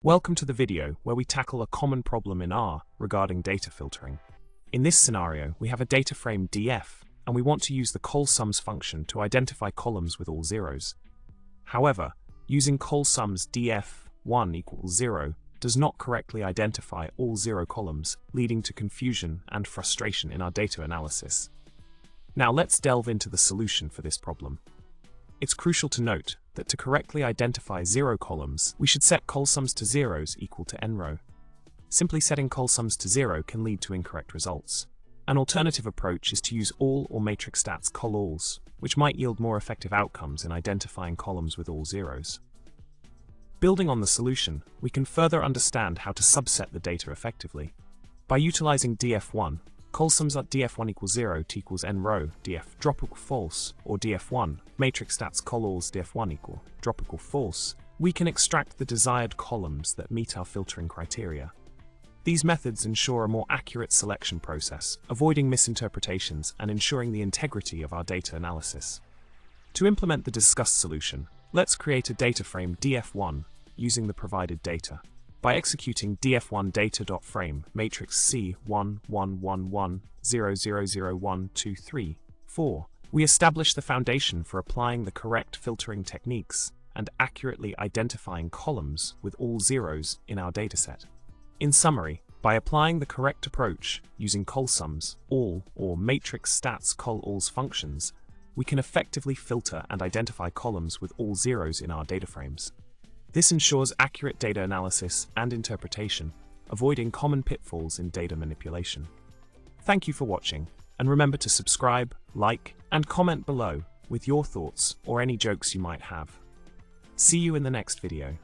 Welcome to the video where we tackle a common problem in R regarding data filtering. In this scenario, we have a data frame df, and we want to use the colSums function to identify columns with all zeros. However, using colSums df1 equals 0 does not correctly identify all zero columns, leading to confusion and frustration in our data analysis. Now let's delve into the solution for this problem. It's crucial to note that to correctly identify zero columns, we should set colSums to zeros equal to nrow. Simply setting colSums to 0 can lead to incorrect results. An alternative approach is to use all or matrix stats colAlls, which might yield more effective outcomes in identifying columns with all zeros. Building on the solution, we can further understand how to subset the data effectively. By utilizing df1, colSums.df1 equals 0 t equals nrow df drop equal false, or df1, matrix stats colAlls df1 equal drop equal false, we can extract the desired columns that meet our filtering criteria. These methods ensure a more accurate selection process, avoiding misinterpretations and ensuring the integrity of our data analysis. To implement the discussed solution, let's create a data frame df1 using the provided data. By executing df1 data.frame matrix C1111000123, we establish the foundation for applying the correct filtering techniques and accurately identifying columns with all zeros in our dataset. In summary, by applying the correct approach using colSums, all, or matrix stats colAlls functions, we can effectively filter and identify columns with all zeros in our data frames. This ensures accurate data analysis and interpretation, avoiding common pitfalls in data manipulation. Thank you for watching, and remember to subscribe, like, and comment below with your thoughts or any jokes you might have. See you in the next video.